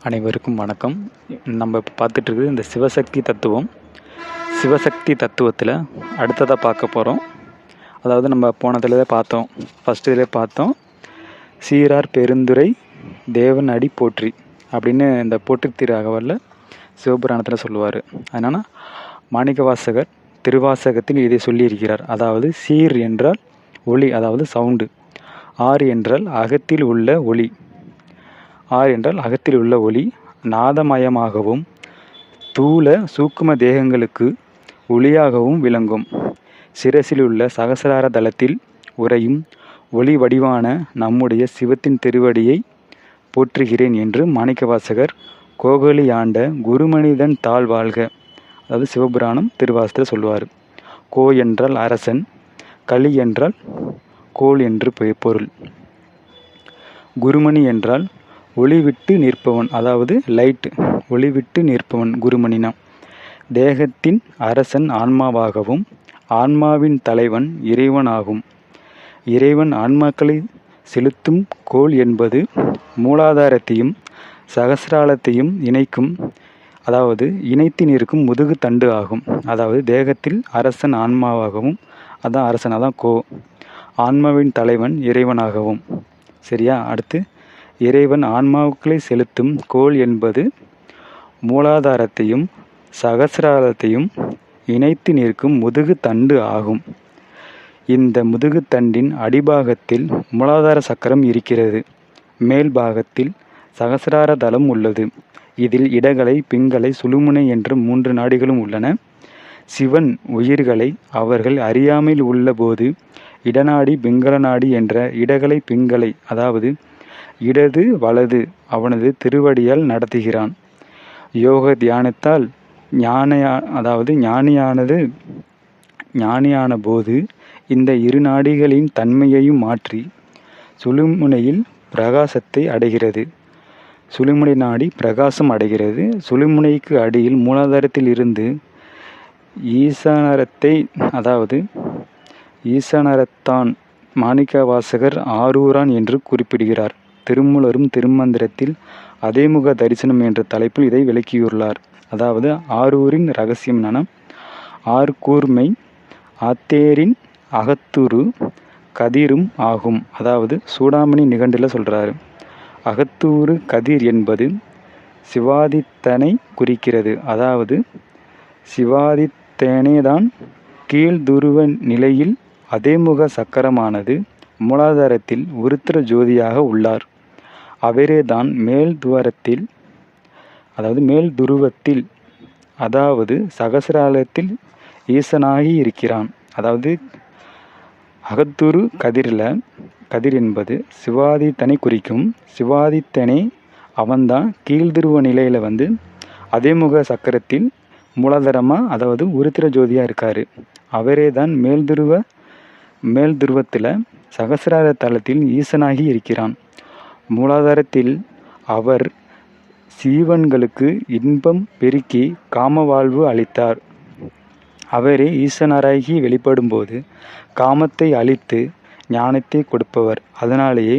அனைவருக்கும் வணக்கம். நம்ம இப்போ பார்த்துட்ருக்குது இந்த சிவசக்தி தத்துவம். சிவசக்தி தத்துவத்தில் அடுத்ததாக பார்க்க போகிறோம். அதாவது நம்ம போனதில் பார்த்தோம், ஃபஸ்ட்டு இதில் பார்த்தோம், சீரார் பெருந்துரை தேவன் அடி போற்றி அப்படின்னு இந்த போற்றி திரு அகவலில் சிவபுராணத்தில் சொல்லுவார். அதனால் மாணிக்கவாசகர் திருவாசகத்தில் இதை சொல்லியிருக்கிறார். அதாவது சீர் என்றால் ஒளி, அதாவது சவுண்டு. ஆர் என்றால் அகத்தில் உள்ள ஒளி. அகத்தில் உள்ள ஒளி நாதமயமாகவும் தூல சூக்கும தேகங்களுக்கு ஒளியாகவும் விளங்கும். சிரசில் உள்ள சகசிரார தலத்தில் உறையும் ஒளி வடிவான நம்முடைய சிவத்தின் திருவடியை போற்றுகிறேன் என்று மாணிக்கவாசகர் கோகலி ஆண்ட குருமனிதன் தாழ் வாழ்க, அதாவது சிவபுராணம் திருவாசத்தில் சொல்லுவார். கோ என்றால் அரசன், களி என்றால் கோல் என்று பொருள். குருமணி என்றால் ஒளிவிட்டு நிற்பவன், அதாவது லைட், ஒளிவிட்டு நிற்பவன் குருமணினா. தேகத்தின் அரசன் ஆன்மாவாகவும் ஆன்மாவின் தலைவன் இறைவனாகும். இறைவன் ஆன்மாக்களை செலுத்தும் கோல் என்பது மூலாதாரத்தையும் சகசிராலத்தையும் இணைக்கும், அதாவது இணைத்து நிற்கும் முதுகு தண்டு ஆகும். அதாவது தேகத்தில் அரசன் ஆன்மாவாகவும், அதான் அரசன், அதான் கோ. ஆன்மாவின் தலைவன் இறைவனாகவும். சரியா? அடுத்து இறைவன் ஆன்மாக்களை செலுத்தும் கோல் என்பது மூலாதாரத்தையும் சகசிராரத்தையும் இணைத்து நிற்கும் முதுகு தண்டு ஆகும். இந்த முதுகு தண்டின் அடிபாகத்தில் மூலாதார சக்கரம் இருக்கிறது. மேல் பாகத்தில் சகசிரார தலம் உள்ளது. இதில் இடகலை, பிங்களை, சுழுமுனை என்ற 3 நாடிகளும் உள்ளன. சிவன் உயிர்களை அவர்கள் அறியாமையில் உள்ள போது இடநாடி பிங்கள நாடி என்ற இடகலை பிங்களை, அதாவது இடது வலது அவனது திருவடியால் நடத்துகிறான். யோக தியானத்தால் ஞானியான போது இந்த இரு நாடிகளின் தன்மையையும் மாற்றி சுழுமுனையில் பிரகாசத்தை அடைகிறது. சுழுமுனை நாடி பிரகாசம் அடைகிறது. சுழுமுனைக்கு அடியில் மூலாதாரத்தில் இருந்து ஈசானரத்தான் மாணிக்கவாசகர் ஆரூரான் என்று குறிப்பிடுகிறார். திருமூலரும் திருமந்திரத்தில் அதேமுக தரிசனம் என்ற தலைப்பில் இதை விளக்கியுள்ளார். அதாவது ஆரூரின் ரகசியம் என்னன்னா, ஆர்கூர்மை ஆத்தேரின் அகத்துரு கதிரும் ஆகும். அதாவது சூடாமணி நிகண்டில் சொல்கிறாரு. அகத்தூறு கதிர் என்பது சிவாதித்தனை குறிக்கிறது. அதாவது சிவாதித்தனேதான் கீழ்துருவ நிலையில் அதேமுக சக்கரமானது மூலாதாரத்தில் உருத்திர ஜோதியாக உள்ளார். அவரேதான் மேல் துருவத்தில், அதாவது சகசிராலயத்தில் ஈசனாகி இருக்கிறான். அதாவது அகத்துரு கதிர் என்பது சிவாதித்தனை குறிக்கும். சிவாதித்தனே அவன்தான் கீழ்துருவ நிலையில் அதேமுக சக்கரத்தில் மூலாதாரமாக, அதாவது உருத்திர ஜோதியாக இருக்கார். அவரே தான் மேல் துருவத்தில் சகசிரார தலத்தில் ஈசனாகி இருக்கிறான். மூலாதாரத்தில் அவர் சீவன்களுக்கு இன்பம் பெருக்கி காம வாழ்வு அளித்தார். அவரே ஈசனராகி வெளிப்படும்போது காமத்தை அழித்து ஞானத்தை கொடுப்பவர். அதனாலேயே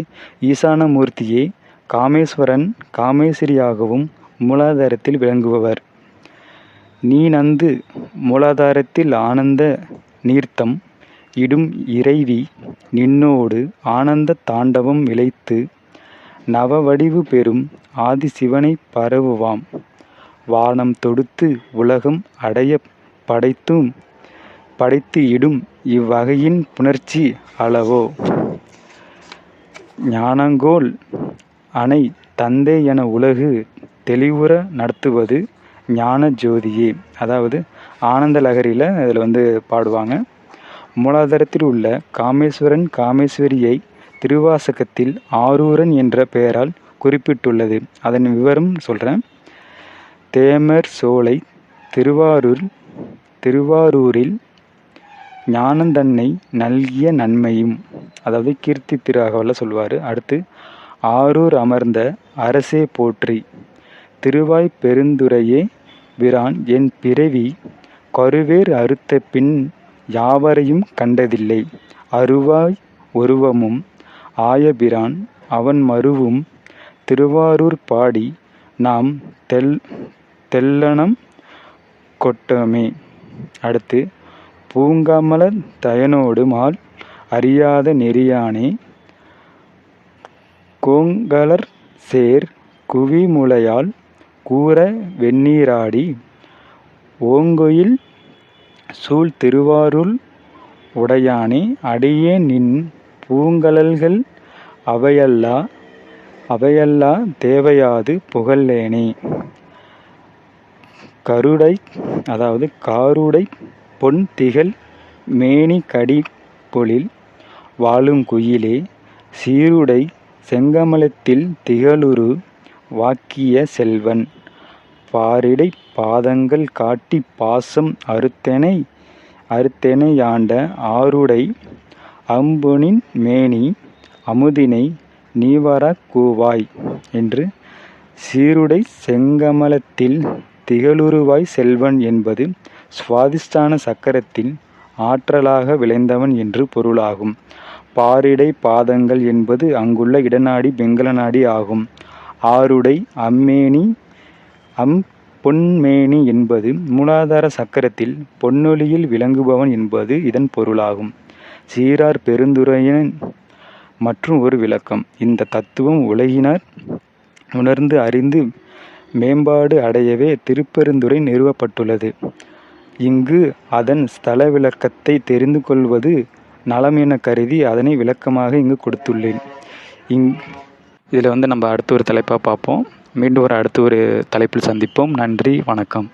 ஈசான மூர்த்தியே காமேஸ்வரன், காமேஸ்வரியாகவும் மூலாதாரத்தில் விளங்குபவர். நீநந்து மூலாதாரத்தில் ஆனந்த நீர்த்தம் இடும் இறைவி நின்னோடு ஆனந்த தாண்டவம் விளைத்து நவவடிவு பெறும் ஆதி சிவனை பரவுவாம். வானம் தொடுத்து உலகம் அடைய படைத்து இடும் இவ்வகையின் புணர்ச்சி அளவோ. ஞானங்கோல் அணை தந்தை என உலகு தெளிவுற நடத்துவது ஞான ஜோதியே. அதாவது ஆனந்த லகரியில் இதில் பாடுவாங்க. மூலாதாரத்தில் உள்ள காமேஸ்வரன் காமேஸ்வரியை திருவாசகத்தில் ஆரூரன் என்ற பெயரால் குறிப்பிட்டுள்ளது. அதன் விவரம் சொல்கிறேன். தேமர் சோலை திருவாரூரில் ஞானந்தன்னை நல்கிய நன்மையும், அதாவது கீர்த்தி திரு அகவலில் சொல்வார். அடுத்து ஆரூர் அமர்ந்த அரசே போற்றி, திருவாய் பெருந்துரையே பிரான் என் பிறவி கருவேர் அறுத்த பின் யாவரையும் கண்டதில்லை. அருவாய் ஒருவமும் ஆயபிரான் அவன் மருவும் திருவாரூர் பாடி நாம் தெள்ளனம் கொட்டோமே. அடுத்து பூங்கமலத் தயனொடு மால் அறியாத நெறியானே கோங்கலர் சேர் குவிமுலையால் கூர வெந்நீராடி ஓங்குயில் சூழ் திருவாருள் உடையானே அடியேன் நின் பூங்கழல்கள் அவையல்லா தேவையாது புகழேனே. காருடை பொன் திகழ் மேனி கடிபொழில் வாழும் குயிலே சீருடை செங்கமலத்தில் திகழுரு வாக்கிய செல்வன் பாரிடை பாதங்கள் காட்டிப் பாசம் அறுத்தெனை யாண்ட ஆருடை அம்பொனின் மேனி அமுதினை நீவரக் கூவாய் என்று சீருடை செங்கமலத்தில் திகழுருவாய் செல்வன் என்பது சுவாதிஷ்டான சக்கரத்தின் ஆற்றலாக விளைந்தவன் என்று பொருளாகும். பாரிடை பாதங்கள் என்பது அங்குள்ள இடநாடி பிங்கள நாடி ஆகும். ஆருடை பொன்மேனி என்பது மூலாதார சக்கரத்தில் பொன்னொளியில் விளங்குபவன் என்பது இதன் பொருளாகும். சீரார் பெருந்துரையின் மற்றும் ஒரு விளக்கம். இந்த தத்துவம் உலகினர் உணர்ந்து அறிந்து மேம்பாடு அடையவே திருப்பெருந்துறை நிறுவப்பட்டுள்ளது. இங்கு அதன் ஸ்தல விளக்கத்தை தெரிந்து கொள்வது நலம் என கருதி அதனை விளக்கமாக இங்கு கொடுத்துள்ளேன். இதில் நம்ம அடுத்த ஒரு தலைப்பாக பார்ப்போம். மீண்டும் அடுத்த ஒரு தலைப்பில் சந்திப்போம். நன்றி, வணக்கம்.